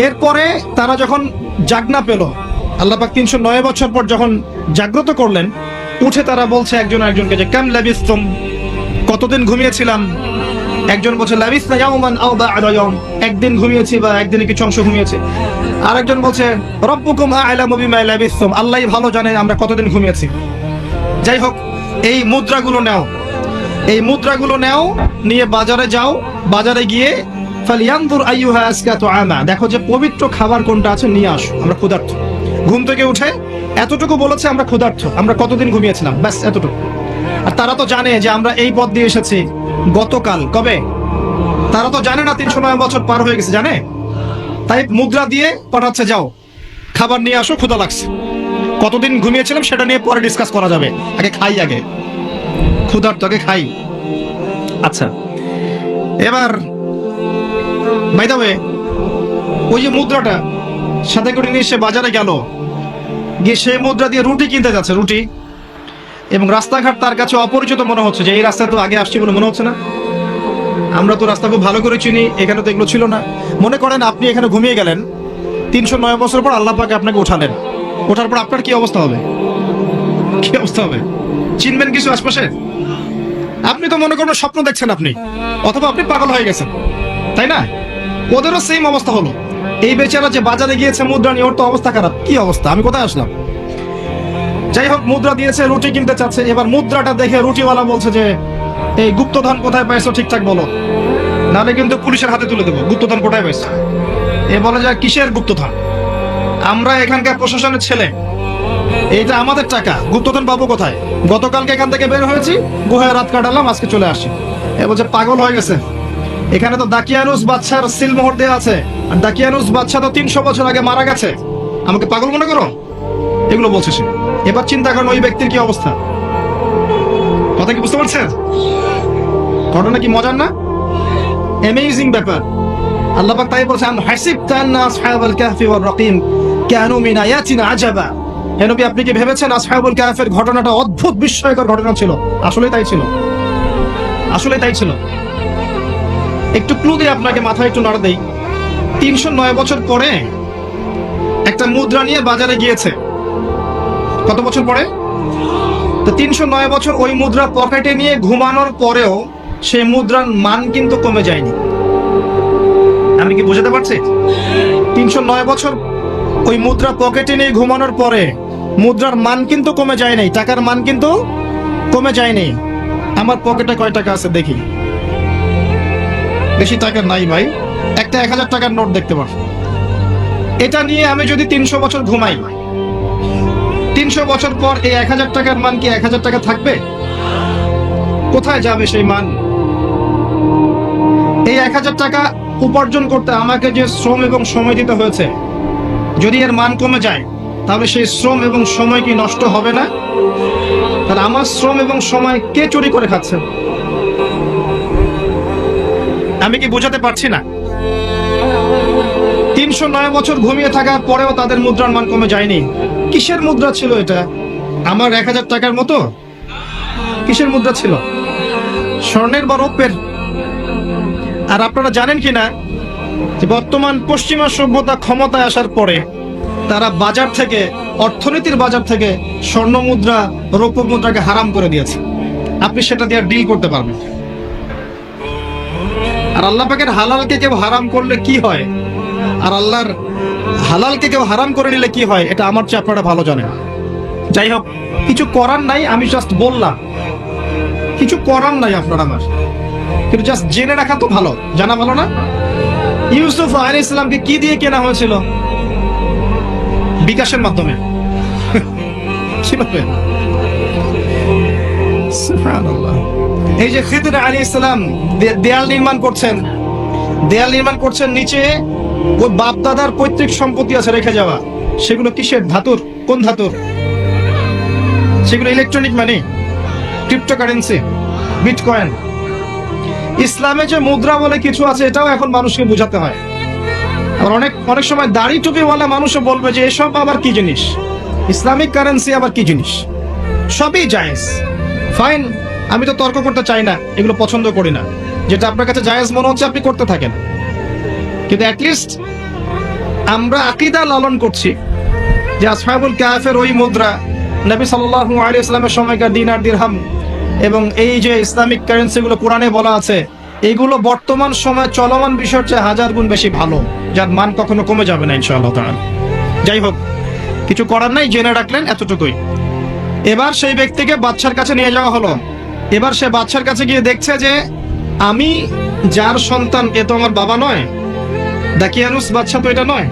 এরপরে তারা যখন জাগনা পেল, আল্লাহ পাক 309 বছর পর যখন জাগ্রত করলেন, উঠে তারা বলছে একজন আরেকজনকে যে কাম লাবিসতুম, কতদিন ঘুমিয়েছিলাম? একজন বলছে লাবিসনা ইয়াওমান আও বা'দা ইয়াওম, একদিন ঘুমিয়েছি বা একদিনে কিছু অংশ ঘুমিয়েছি। আরেকজন বলছে রব্বুকুম আ'লামু বিমা লাবিসতুম, আল্লাহই ভালো জানেন আমরা কতদিন ঘুমিয়েছি। যাই হোক, এই মুদ্রাগুলো নাও, এই মুদ্রাগুলো নাও, নিয়ে বাজারে যাও, বাজারে গিয়ে ফালিয়ানজুর আইয়ুহা আসকাতু আমা, দেখো যে পবিত্র খাবার কোনটা আছে নিয়ে আসো, আমরা ক্ষুধার্ত। ঘুম থেকে উঠে এতটুকু বলেছে আমরা ক্ষুধার্ত, আমরা কতদিন ঘুমিয়েছিলাম, ব্যাস এতটুকু। আর তারা তো জানে যে আমরা এই পথ দিয়ে এসেছি গতকাল, কবে? তারা তো জানে না 309 বছর পার হয়ে গেছে, জানে? তাই মুদ্রা দিয়ে পাঠাচ্ছে, যাও খাবার নিয়ে আসো, ক্ষুধা লাগছে। কতদিন ঘুমিয়েছিলাম সেটা নিয়ে পরে ডিসকাস করা যাবে, আগে খাই, আগে ক্ষুধার্ত, আগে খাই। আচ্ছা, এবার বাই দ্য ওয়ে, ওই যে মুদ্রাটা সাথে করে নিয়ে সে বাজারে গেল, গিয়ে সেই মুদ্রা দিয়ে রুটি কিনতে যাচ্ছে, রুটি। এবং রাস্তাঘাট তার কাছে অপরিচিত মনে হচ্ছে, যে এই রাস্তায় তো আগে আসছি বলে মনে হচ্ছে না, আমরা তো রাস্তা খুব ভালো করে চিনি, এখানে তো এগুলো ছিল না। মনে করেন আপনি এখানে ঘুমিয়ে গেলেন, 309 বছর পর আল্লাহ পাক আপনাকে উঠালেন, ওঠার পর আপনার কি অবস্থা হবে? কি অবস্থা হবে? চিনবেন কিছু আশপাশে? আপনি তো মনে করেন স্বপ্ন দেখছেন আপনি, অথবা আপনি পাগল হয়ে গেছেন, তাই না? ওদেরও সেম অবস্থা হলো। এই বেচারা যে বাজারে গিয়েছে মুদ্রা নিয়ে, ওর তো অবস্থা খারাপ। কি অবস্থা, আমি কোথায় আসলাম? যাই হোক, মুদ্রা দিয়েছে, রুটি কিনতে চাচ্ছে। এবার মুদ্রাটা দেখে রুটিওয়ালা বলছে যে এই গুপ্তধন কোথায় পাইছো ঠিকঠাক বলো, নাহলে কিন্তু পুলিশের হাতে তুলে দেবো। গুপ্তধন কোথায় পাইছো? এ বলে যে কিসের গুপ্তধন, আমরা এখানকার প্রশাসনের ছেলে, এইটা আমাদের টাকা, গুপ্তধন পাবো কোথায়? গতকালকে এখান থেকে বের হয়েছি, গুহায় রাত কাটালাম, আজকে চলে আসি। এ বলছে পাগল হয়ে গেছে, এখানে তো দাকিয়ানুস বাদশার সিলমোহর দেওয়া আছে, আর দাকিয়ানুস বাদশা তো 300 বছর আগে মারা গেছে, আমাকে পাগল মনে করো? এগুলো বলছে সে। এবার চিন্তা করেন ওই ব্যক্তির কি অবস্থা। কথা কি বুঝতে পারছেন? ঘটনা কি মজার না? অ্যামেজিং ব্যাপার। আল্লাহ পাক তাই বলছেন, হাসিবতা আন্না আসহাবাল কাহফি ওয়ার রাকিম কানু মিন আয়াতিনা আজাবা। হে নবী, আপনি কি ভেবেছেন আসহাবুল কাহফের ঘটনাটা অদ্ভুত বিস্ময়কর ঘটনা ছিল? আসলেই তাই ছিল, আসলেই তাই ছিল। একটু ক্লু দিয়ে আপনাকে মাথায় একটু নাড়া দেই। 309 বছর পরে একটা মুদ্রা নিয়ে বাজারে গিয়েছে। কত বছর পরে? তো 309 বছর ওই মুদ্রা পকেটে নিয়ে ঘুমানোর পরেও সেই মুদ্রার মান কিন্তু কমে যায়নি। আমি কি বুঝাতে পারছি? 309 বছর ওই মুদ্রা পকেটে নিয়ে ঘুমানোর পরে মুদ্রার মান কিন্তু কমে যায় নাই, টাকার মান কিন্তু কমে যায়নি। আমার পকেটে কয় টাকা আছে দেখি। বেশি টাকা নাই ভাই, একটা 1000 টাকার নোট দেখতে পারো। এটা নিয়ে আমি যদি 300 বছর ঘুমাই, 300 বছর পর এই 1000 টাকার মান কি 1000 টাকা থাকবে? কোথায় যাবে সেই মান? এই 1000 টাকা উপার্জন করতে আমাকে যে শ্রম এবং সময় দিতে হয়েছে, যদি এর মান কমে যায় তাহলে সেই শ্রম এবং সময় কি নষ্ট হবে না? তাহলে আমার শ্রম এবং সময় কে চুরি করে খাচ্ছে? আমি কি বোঝাতে পারছি না? 309 বছর ঘুমিয়ে থাকার পরেও তাদের মুদ্রার মান কমে যায়নি। কিসের মুদ্রা ছিল এটা? আমার 1000 টাকার মতো? কিসের মুদ্রা ছিল? স্বর্ণের বা রৌপ্যের? আর আপনারা জানেন কিনা যে বর্তমান পশ্চিমা সভ্যতা ক্ষমতায় আসার পরে তারা বাজার থেকে, অর্থনীতির বাজার থেকে স্বর্ণ মুদ্রা, রৌপ্য মুদ্রাকে হারাম করে দিয়েছে। আপনি সেটা দিয়ে ডিল করতে পারবেন। আর আল্লাহ পাকের হালালকে কেউ হারাম করলে কি হয়, আর আল্লাহর হালালকে কেউ হারাম করে নিলে কি হয়, এটা আমার চেয়ে আপনারা ভালো জানেন। যাই হোক, কিছু করার নাই, আমি জাস্ট বললাম, কিছু করার নাই আপনার আমার, কিন্তু জাস্ট জেনে রাখা তো ভালো, জানা ভালো না? ইউসুফ আলাইহিস সালামকে কি দিয়ে কেনা হয়েছিল? বিকাশের মাধ্যমে। সুবহানাল্লাহ। এই যে খিদর আলাইহিস সালাম দেয়াল নির্মাণ করছেন, দেয়াল নির্মাণ করছেন, নিচে ওই বাপ দাদার পৈতৃক সম্পত্তি আছে রেখে যাওয়া, সেগুলো কিসের? ধাতুর। কোন ধাতুর? সেগুলো ইলেকট্রনিক মানি, ক্রিপ্টোকারেন্সি, বিটকয়েন। ইসলামে যে মুদ্রা বলে কিছু আছে, এটাও এখন মানুষকে বোঝাতে হয়। আর অনেক সময় দাড়ি টুপিওয়ালা মানুষও বলবে যে এসব আবার কি জিনিস, ইসলামিক কারেন্সি আবার কি জিনিস। সবই জায়েজ, ফাইন, আমি তো তর্ক করতে চাই না, এগুলো পছন্দ করি না। যেটা আপনার কাছে জায়েজ মনে হচ্ছে আপনি করতে থাকেন, কিন্তু অ্যাটলিস্ট আমরা আকীদা লালন করছি যে আসহাবুল কাহফের ওই মুদ্রা, নবী সাল্লাল্লাহু আলাইহি ওয়াসাল্লামের সময়কার দিনার দিরহাম, এবং এই যে ইসলামিক কারেন্সিগুলো কোরআনে বলা আছে, এগুলো বর্তমান সময় চলমান বিষয়ের চেয়ে 1000 গুণ বেশি ভালো, যার মান কখনো কমে যাবে না ইনশাআল্লাহ তাআলা। যাই হোক, কিছু করার নাই, জেনে রাখলেন এতটুকুই। এবার সেই ব্যক্তিকে বাদশার কাছে নিয়ে যাওয়া হলো। এবার সে বাদশার কাছে গিয়ে দেখছে যে আমি যার সন্তান, এ তো আমার বাবা নয়, দাকিয়ানুস বাদশা তো এটা নয়।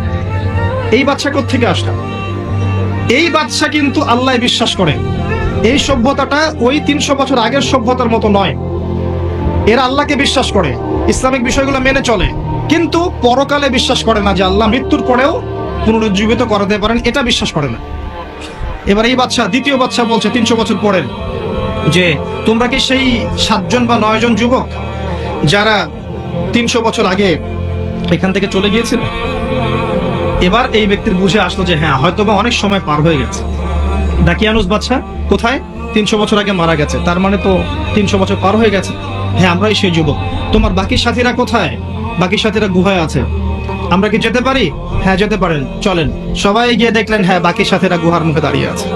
এই বাদশা কোত্থেকে আসলো? এই বাদশা কিন্তু আল্লাহ বিশ্বাস করে। এই সভ্যতাটা ওই 300 বছর আগের সভ্যতার মতো নয়। এরা আল্লাহকে বিশ্বাস করে, ইসলামিক বিষয়গুলো মেনে চলে, কিন্তু পরকালে বিশ্বাস করে না যে আল্লাহ মৃত্যুর পরেও পুনরুজ্জীবিত করাতে পারেন, এটা বিশ্বাস করে না। এবার এই বাদশা, দ্বিতীয় বাদশা বলছে 300 বছর পরের, যে তোমরা কি সেই 7 জন বা 9 জন যুবক যারা 300 বছর আগে এখান থেকে চলে গিয়েছিল? এবার এই ব্যক্তির বুঝে আসলো যে হ্যাঁ, হয়তোবা অনেক সময় পার হয়ে গেছে। দাকিয়ানুস বাদশা কোথায়? 300 বছর আগে মারা গেছে, তার মানে তো 300 বছর পার হয়ে গেছে। হ্যাঁ, আমরাই সেই যুবক। তোমার বাকি সাথীরা কোথায়? বাকি সাথীরা গুহায় আছে। আমরা কি যেতে পারি? হ্যাঁ, যেতে পারেন, চলেন। সবাই গিয়ে দেখলেন, হ্যাঁ, বাকি সাথীরা গুহার মুখে দাঁড়িয়ে আছে।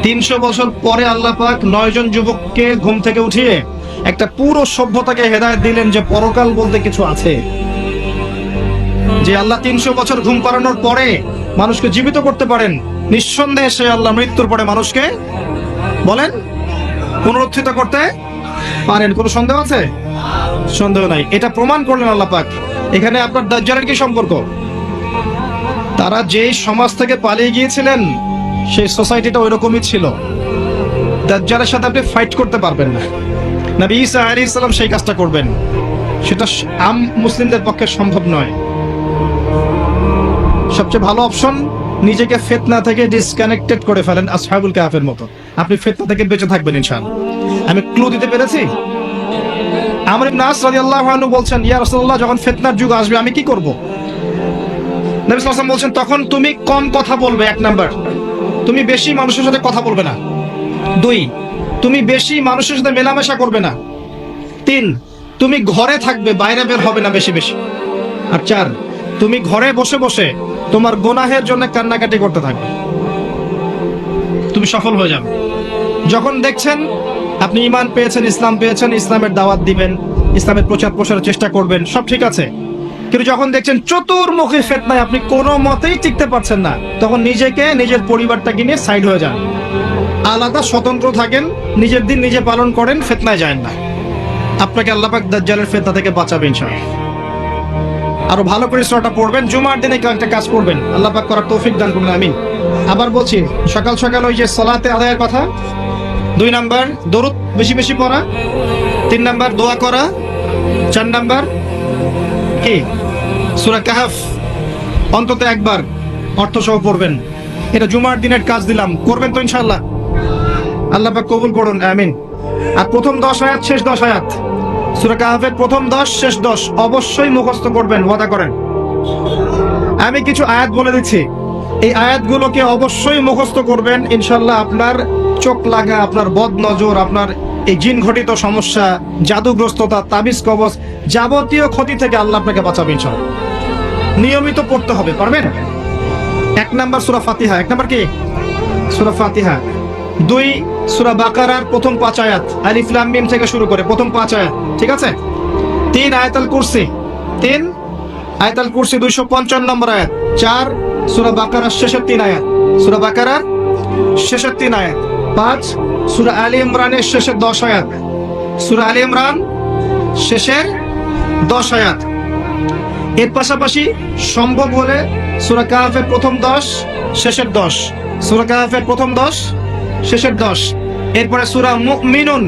300 বছর পরে আল্লাহ পাক 9 জন যুবককে ঘুম থেকে উঠিয়ে একটা পুরো সভ্যতাকে হেদায়েত দিলেন যে পরকাল বলতে কিছু আছে, যে আল্লাহ 300 বছর ঘুম পাড়ানোর পরে মানুষকে জীবিত করতে পারেন। নিঃসন্দেহে সে আল্লাহ মৃত্যুর পরে মানুষকে বলেন পুনরুত্থিত করতে পারেন, কোনো সন্দেহ আছে? সন্দেহ নাই। এটা প্রমাণ করলেন আল্লাহ পাক। এখানে আপনার দাজ্জালের কি সম্পর্ক? তারা যেই সমাজ থেকে পালিয়ে গিয়েছিলেন সেই সোসাইটিটা ওই রকমই ছিল। দাজ্জালের সাথে আপনি ফাইট করতে পারবেন না। নবী ঈসা আলাইহিস সালাম সেই কাজটা করবেন, সেটা আম মুসলিমদের পক্ষে সম্ভব নয়। সবচেয়ে ভালো অপশন, নিজেকে ফিতনা থেকে ডিসকানেক্টেড করে ফেলেন, আসহাবুল কাহফের মতো। আপনি ফিতনা থেকে বেঁচে থাকবেন ইনশাআল্লাহ। আমি ক্লু দিতে পেরেছি? আমর ইবনে আস রাদিয়াল্লাহু আনহু বলছেন, ইয়া রাসূলুল্লাহ, যখন ফিতনার যুগ আসবে আমি কি করব? নবী সাল্লাল্লাহু আলাইহি ওয়াসাল্লাম বলছেন, তখন তুমি কম কথা বলবে। 1 নাম্বার, তুমি বেশি মানুষের সাথে কথা বলবে না। 2, তুমি বেশি মানুষের সাথে মেলামেশা করবে না। 3, তুমি ঘরে থাকবে, বাইরে বের হবে না বেশি বেশি। আর 4, তুমি ঘরে বসে বসে তোমার গুনাহের জন্য কান্নাকাটি করতে থাকবে। তুমি সফল হয়ে যাবে। যখন দেখছেন আপনি ঈমান পেয়েছেন, ইসলাম পেয়েছেন, ইসলামের দাওয়াত দিবেন, ইসলামের প্রচার প্রসারের চেষ্টা করবেন, সব ঠিক আছে। কিন্তু যখন দেখছেন চতুর্মুখী ফিতনায় আপনি কোনো মতেই টিকতে পারছেন না, তখন নিজেকে, নিজের পরিবারটাকে নিয়ে সাইড হয়ে যান, আলাদা স্বতন্ত্র থাকেন, নিজের দিন নিজে পালন করেন, ফিতনায় যায় না। আপনাকে আল্লাহ পাক দাজ্জালের ফিতনা থেকে বাঁচাবে ইনশাআল্লাহ। আরো ভালো করে সূরাটা পড়বেন, জুমার দিনে একটা কাজ করবেন, আল্লাহ পাক করার তৌফিক দান করুন, আমিন। আবার বলছি, সকাল সকাল ওই যে সালাতে আদায়ের কথা। 2 নাম্বার, দরুদ বেশি বেশি পড়া। 3 নাম্বার, দোয়া করা। 4 নাম্বার কি? সূরা কাহফ অন্তত একবার অর্থ সহ পড়বেন। এটা জুমার দিনের কাজ দিলাম, করবেন তো ইনশাআল্লাহ? আল্লাহ পাক কবুল করুন, আমিন। আর প্রথম 10 আয়াত, শেষ 10 আয়াত, সূরা কাহফের প্রথম 10 শেষ 10 অবশ্যই মুখস্থ করবেন, ওয়াদা করেন। আমি কিছু আয়াত বলে দিচ্ছি, এই আয়াতগুলোকে অবশ্যই মুখস্থ করবেন ইনশাআল্লাহ। আপনার চোখ লাগা, আপনার বদ নজর, আপনার এই জিন ঘটিত সমস্যা, জাদুগ্রস্ততা, তাবিজ কবজ, যাবতীয় ক্ষতি থেকে আল্লাহ আপনাকে বাঁচাবে ইনশাআল্লাহ। নিয়মিত পড়তে হবে, পারবেন? 1 নাম্বার সূরা ফাতিহা। 1 নাম্বার কি? সূরা ফাতিহা। 2 সূরা বাকারার প্রথম 5 আয়াত, আলিফ লাম মিম থেকে শুরু করে প্রথম 5 আয়াত, ঠিক আছে? 3 আয়াতুল কুরসি। 3 আয়াতুল কুরসি 255 নম্বর আয়াত। 4 সূরা বাকারার শেষের 3 আয়াত, সূরা বাকারার শেষের 3 আয়াত। 5 সূরা আলী ইমরানের শেষের 10 আয়াত, সূরা আলী ইমরান শেষের 10 আয়াত। এর পাশাপাশি সম্ভব হলে সূরা কাহফের প্রথম 10 শেষের 10, সূরা কাহফের প্রথম 10 শেষের 10। এরপরে সূরা মুমিনুন,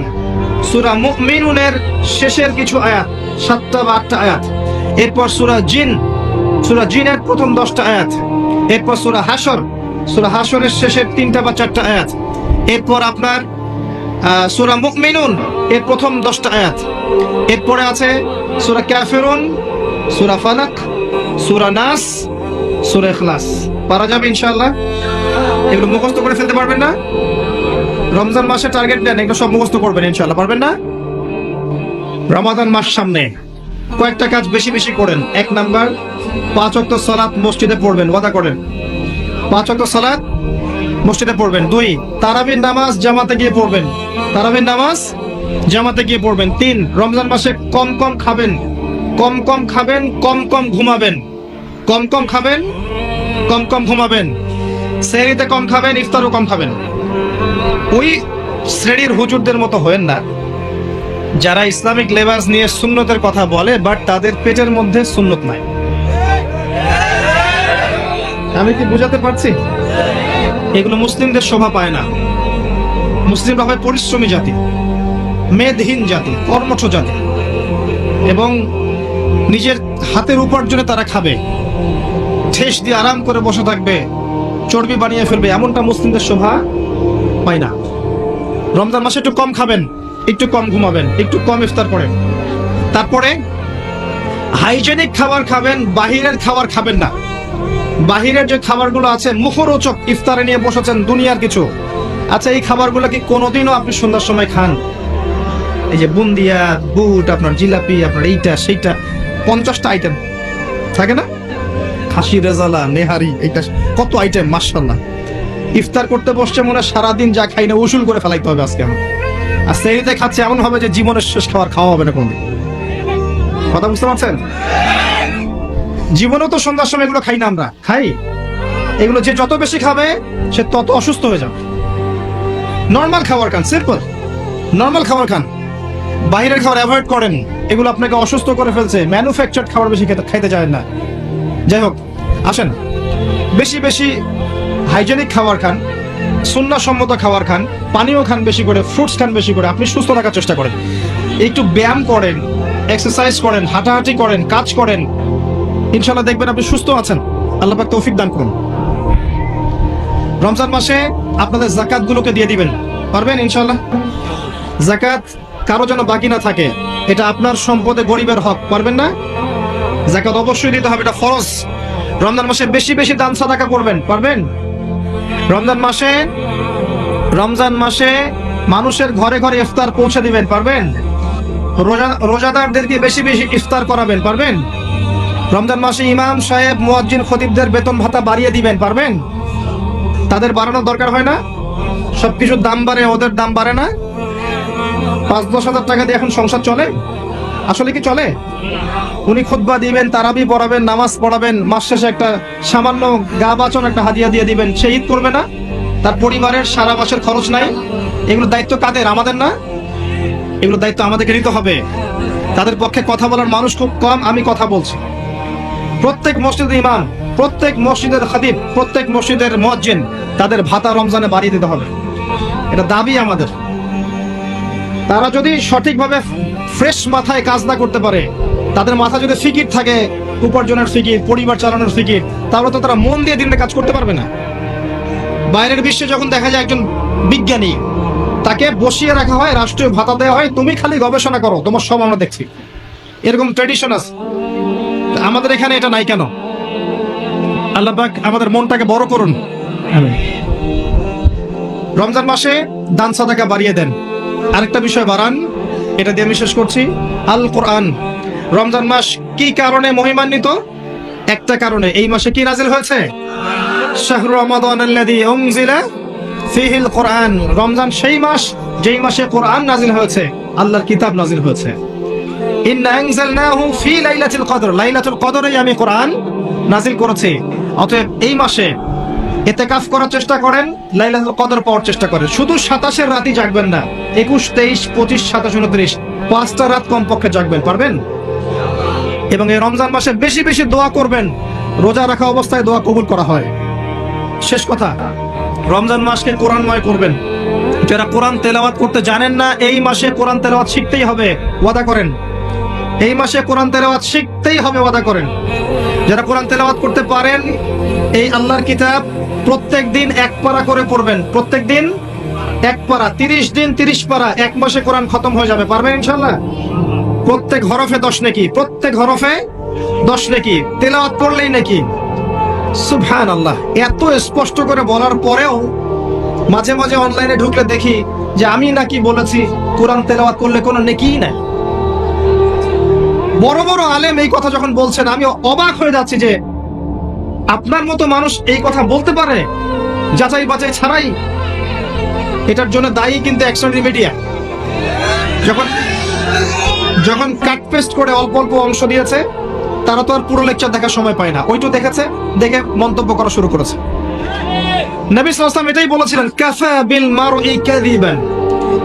সূরা মুমিনুনের শেষের কিছু আয়াত, 7টা বা 8টা আয়াত। এরপর সূরা জিন, সূরা জিনের প্রথম 10টা আয়াত। এরপর সূরা হাশর, সূরা হাশরের শেষের 3টা বা 4টা আয়াত। এরপর আপনার সূরা মুমিনুন এর প্রথম 10টা আয়াত। এরপরে আছে সূরা কাফিরুন, সূরা ফালাক, সূরা নাস, সূরা ইখলাস। পারা যাবে ইনশাআল্লাহ? এগুলো মুখস্থ করে ফেলতে পারবেন না? রমজান মাসে টার্গেট দেন, এগুলো সব মুখস্থ করবেন ইনশাআল্লাহ, পারবেন না? রমাদান মাস সামনে, কয়েকটা কাজ বেশি বেশি করেন। 1 নাম্বার, 5 ওয়াক্ত সালাত মসজিদে পড়বেন, ওয়াদা করেন 5 ওয়াক্ত সালাত মসজিদে পড়বেন। 2 তারাবির নামাজ জামাতে গিয়ে পড়বেন, তারাবির নামাজ জামাতে গিয়ে পড়বেন। 3 রমজান মাসে কম কম খাবেন, কম কম খাবেন, কম কম ঘুমাবেন, কম কম খাবেন, কম কম ঘুমাবেন। সেহরিতে কম খাবেন, ইফতারও কম খাবেন। ওই শ্রেণীর হুজুরদের মতো হয়েন না যারা ইসলামিক লেবাস নিয়ে সুন্নতের কথা বলে, বাট তাদের পেটের মধ্যে সুন্নত নাই। আমি কি বুঝাতে পারছি? এগুলো মুসলিমদের শোভা পায় না। মুসলিমরা হয় পরিশ্রমী জাতি, মেদহীন জাতি, কর্মঠ জাতি, এবং নিজের হাতের উপার্জনে তারা খাবে, ঠেস দিয়ে আরাম করে বসে থাকবে, চর্বি বানিয়ে ফেলবে, এমনটা মুসলিমদের শোভা পায় না। রমজান মাসে একটু কম খাবেন, একটু কম ঘুমাবেন, একটু কম ইফতার করেন। তারপরে হাইজেনিক খাবার খাবেন, বাহিরের খাবার খাবেন না। বাহিরের যে খাবারগুলো আছে মুখরোচক, ইফতারে নিয়ে বসেছেন দুনিয়ার কিছু, আচ্ছা এই খাবারগুলো কি কোনোদিনও আপনি সন্ধ্যার সময় খান? এই যে বুন্দিয়া, বুট, আপনার জিলাপি, আপনার এইটা সেইটা, 50টা আইটেম থাকে না? খাসি রেজালা, নেহারি, এইটা কত আইটেম, মাশাআল্লাহ। ইফতার করতে বসছে মনে সারাদিন যা খাই না উসুল করে ফেলাইতে হবে আজকে আমার। আর সেহরিতে খাচ্ছে এমন হবে যে জীবনের শেষ খাওয়া হবে না কোনদিন। কথা বুঝতে পারছেন? জীবনেও তো সন্ধ্যার সময় এগুলো খাই না, আমরা খাই এগুলো। যে যত বেশি খাবে সে তত অসুস্থ হয়ে যাবে। নর্মাল খাবার খান, সিম্পল নর্মাল খাবার খান। বাইরের খাবার অ্যাভয়েড করেন, এগুলো আপনাকে অসুস্থ করে ফেলছে। ম্যানুফ্যাকচার্ড খাবার বেশি খাইতে চায় না। যাই হোক, আসেন বেশি বেশি হাইজেনিক খাবার খান, সুন্নাহসম্মত খাবার খান, পানিও খান বেশি করে, ফ্রুটস খান বেশি করে, আপনি সুস্থ থাকার চেষ্টা করেন, একটু ব্যায়াম করেন, এক্সারসাইজ করেন, হাঁটাহাঁটি করেন, কাজ করেন, ইনশাল্লাহ দেখবেন আপনি সুস্থ আছেন। আল্লাহ পাক তৌফিক দান করুন। রমজান মাসে আপনাদের যাকাত গুলোকে দিয়ে দিবেন, পারবেন ইনশাল্লাহ? যাকাত কারো যেন বাকি না থাকে, এটা আপনার সম্পদে গরিবের হক, পারবেন না? যাকাত অবশ্যই দিতে হবে, এটা ফরজ। রমজান মাসে বেশি বেশি দান সাদাকা করবেন, পারবেন? রমজান মাসে মানুষের ঘরে ঘরে ইফতার পৌঁছে দিবেন, পারবেন? রোজাদারদেরকে বেশি বেশি ইফতার করাবেন, পারবেন? রমজান মাসে ইমাম সাহেব, মুয়াজ্জিন, খতিবদের বেতন ভাতা বাড়িয়ে দিবেন, পারবেন? তাদের বাড়ানোর দরকার হয় না? সবকিছুর দাম বাড়ে, ওদের দাম বাড়ে না? 5-10 হাজার টাকা দিয়ে এখন সংসার চলে? আসলে কি চলে? উনি খুতবা দিবেন, তারাবি পড়াবেন, নামাজ পড়াবেন, মাস শেষে একটা সামান্য গা বাঁচন একটা হাদিয়া দিয়ে দিবেন, সে ঈদ করবে না? তার পরিবারের সারা মাসের খরচ নাই? এগুলো দায়িত্ব কাদের? আমাদের না? এগুলো দায়িত্ব আমাদেরকে নিতে হবে। তাদের পক্ষে কথা বলার মানুষ খুব কম, আমি কথা বলছি। প্রত্যেক মসজিদের ইমাম, প্রত্যেক মসজিদের খতিব, প্রত্যেক মসজিদের মুয়াজ্জিন, তাদের ভাতা রমজানে বাড়িয়ে দিতে হবে, এটা দাবি আমাদের। তারা যদি সঠিকভাবে ফ্রেশ মাথায় কাজ না করতে পারে, তাদের মাথা যদি ফিকির থাকে, উপার্জনের ফিকির, পরিবার চালানোর ফিকির, তাহলে তো তারা মন দিয়ে দিনে কাজ করতে পারবে না। বাইরের বিশ্বে যখন দেখা যায় একজন বিজ্ঞানী, তাকে বসিয়ে রাখা হয়, রাষ্ট্রীয় ভাতা দেওয়া হয়, তুমি খালি গবেষণা করো, তোমার সব আমরা দেখছি। এরকম ট্র্যাডিশন আছে। আমাদের এখানে এটা নাই কেন? আল্লাহ পাক আমাদের মনটাকে বড় করুন। রমজান মাসে দান সাদাকা বাড়িয়ে দেন। আরেকটা বিষয় বাড়ান, এটা দিয়ে আমি শেষ করছি। আল কোরআন। রমজান মাস কি কারণে মহিমান্বিত? একটা কারণে, এই মাসে কি নাজিল হয়েছে? শাহরু রমাদানাল্লাযী উনজিলা ফীহিল কোরআন। রমজান সেই মাস যেই মাসে কোরআন নাজিল হয়েছে, আল্লাহর কিতাব নাজিল হয়েছে। ইন্না আনজালনাহু ফী লাইলাতুল কদর। লাইলাতুল কদরে আমি কোরআন নাজিল করেছি। অতএব এই মাসে ইতিকাফ করার চেষ্টা করেন, লাইলাতুল কদর পাওয়ার চেষ্টা করেন। শুধু 27 রাতই জাগবেন না, 21, 23, 25, 27, 29, 5টা রাত কমপক্ষে জাগবেন, পারবেন? এবং এই রমজান মাসে বেশি বেশি দোয়া করবেন। রোজা রাখা অবস্থায় দোয়া কবুল করা হয়। শেষ কথা, রমজান মাসকে কোরআনময় করবেন। যারা কোরআন তেলাওয়াত করতে জানেন না, এই মাসে কোরআন তেলাওয়াত শিখতেই হবে, ওয়াদা করেন। এই মাসে কোরআন তেলাওয়াত শিখতেই হবে, ওয়াদা করেন। যারা কোরআন তেলাওয়াত করতে পারেন, এই আল্লাহর কিতাব প্রত্যেক দিন 1 পারা করে পড়বেন। প্রত্যেক দিন 1 পারা, 30 দিন 30 পারা, 1 মাসে কোরআন খতম হয়ে যাবে, পারবেন ইনশাআল্লাহ? প্রত্যেক হরফে 10 নেকি, প্রত্যেক হরফে 10 নেকি, তেলাওয়াত করলেই নাকি। সুবহানাল্লাহ। এত স্পষ্ট করে বলার পরেও মাঝে মাঝে অনলাইনে ঢুকলে দেখি যে আমি নাকি বলেছি কোরআন তেলাওয়াত করলে কোনো নেকিই নাই। বড় বড় আলেম এই কথা যখন বলছেন, আমি অবাক হয়ে যাচ্ছি যে আপনার মতো মানুষ এই কথা বলতে পারে যাচাই বাছাই ছাড়াই। এটার জন্য দায়ী কিন্তু এক্সটার্নাল মিডিয়া। যখন কাট পেস্ট করে অল্প অল্প অংশ দিয়েছে, তারা তো আর পুরো লেকচার দেখার সময় পায় না, ওইটু দেখেছে, দেখে মন্তব্য করা শুরু করেছে। নবী সাল্লাল্লাহু আলাইহি ওয়াসাল্লাম এটাই বলেছিলেন, কাফা বিল মারই কাযিবান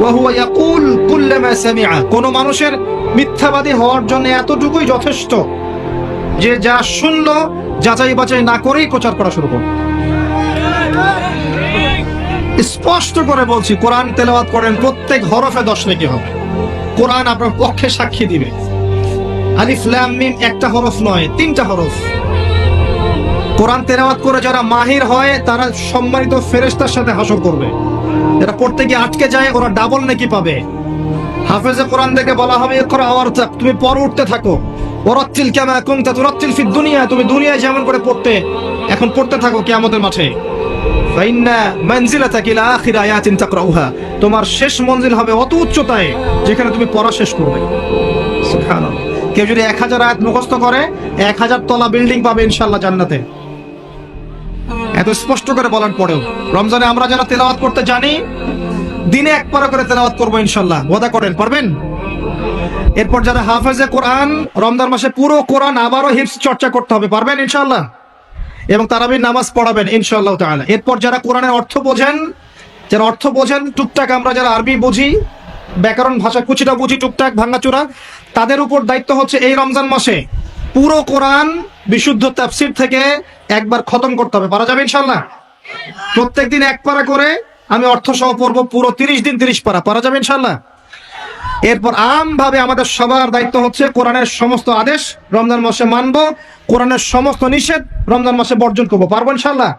ওয়া হুয়া ইয়াকুল কুল্লামা সামিআ। কোন মানুষের মিথ্যাবাদী হওয়ার জন্য এতটুকুই যথেষ্ট যে যা শুনলো যাচাই বাছাই না করেই প্রচার করা শুরু করবে। স্পষ্ট করে বলছি, কোরআন তেলাওয়াত করেন, প্রত্যেক হরফে 10 নেকি হবে। কোরআন আপনার পক্ষে সাক্ষী দিবে। আলিফ লাম মিম একটা হরফ নয়, 3টা হরফ। কোরআন তেলাওয়াত করে যারা মাহির হয়, তারা সম্মানিত ফেরেশতার সাথে হাসর করবে। যারা পড়তে গিয়ে আটকে যায়, ওরা ডাবল নেকি পাবে। হাফেজে কোরআন দেখে বলা হবে, ইকরা ওয়ারতাক, তুমি পড়ে উঠতে থাকো। ওয়ারাত্তিল কামা কুনতা তুরাত্তিল ফিদ দুনিয়া, তুমি দুনিয়ায় যেমন করে পড়তে, এখন পড়তে থাকো কিয়ামতের মাঠে। ফাইন্না মানজিলাতাকা ইলা আখির আয়াতিন তাকরাউহা, তোমার শেষ মঞ্জিল হবে অত উচ্চতায় যেখানে তুমি পড়া শেষ করবে। সুবহানাল্লাহ। কেউ যদি 1000 আয়াত মুখস্থ করে, 1000 তলা বিল্ডিং পাবে ইনশাআল্লাহ জান্নাতে। এত স্পষ্ট করে বলার পরেও রমজানে আমরা যারা তেলাওয়াত করতে জানি, দিনে 1 পারা করে তেলাওয়াত করবো ইনশাআল্লাহ, ওয়াদা করেন, পারবেন? এরপর যারা হাফেজে কোরআন, রমজান মাসে পুরো কোরআন আবারও হিফজ চর্চা করতে হবে, পারবেন ইনশাআল্লাহ? এবং তারাবির নামাজ পড়াবেন ইনশাআল্লাহ তাআলা। এরপর যারা কোরআনের অর্থ বোঝেন, টুকটাক আমরা যারা আরবি বুঝি, ব্যাকরণ ভাষা কুচিটা বুঝি টুকটাক ভাঙাচোরা, তাদের উপর দায়িত্ব হচ্ছে এই রমজান মাসে পুরো কোরআন বিশুদ্ধ তাফসির থেকে একবার খতম করতে হবে। পারা যাবে ইনশাল্লাহ? প্রত্যেকদিন এক পারা করে আমি অর্থ সহ পড়বো, পুরো 30 দিন 30 পারা। পারা যাবে ইনশাল্লাহ? এরপর আমভাবে আমাদের সবার দায়িত্ব হচ্ছে কোরআনের সমস্ত আদেশ রমজান মাসে মানবো, কোরআনের সমস্ত নিষেধ রমজান মাসে বর্জন করবো। পারবো ইনশাল্লাহ?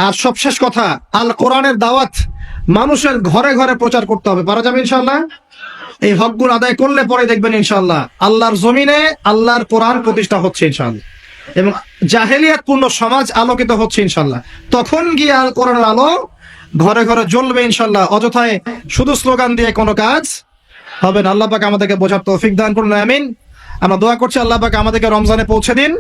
আর সবশেষ কথা, আল কোরআনের দাওয়াত মানুষের ঘরে ঘরে প্রচার করতে হবে। পারা যাবে ইনশাল্লাহ? এই হকগুলো আদায় করলে পরে দেখবেন ইনশাল্লাহ আল্লাহর জমিনে আল্লাহর কোরআন প্রতিষ্ঠা হচ্ছে ইনশাল্লাহ, এবং জাহেলিয়াত পূর্ণ সমাজ আলোকিত হচ্ছে ইনশাল্লাহ। তখন গিয়ে আল কোরআনের আলো ঘরে ঘরে জ্বলবে ইনশাল্লাহ। অযথায় শুধু স্লোগান দিয়ে কোনো কাজ হবে না। আল্লাহ পাক আমাদেরকে বোঝার তৌফিক দান করুন, আমিন। আমরা দোয়া করছি আল্লাহ পাক আমাদেরকে রমজানে পৌঁছে দিন।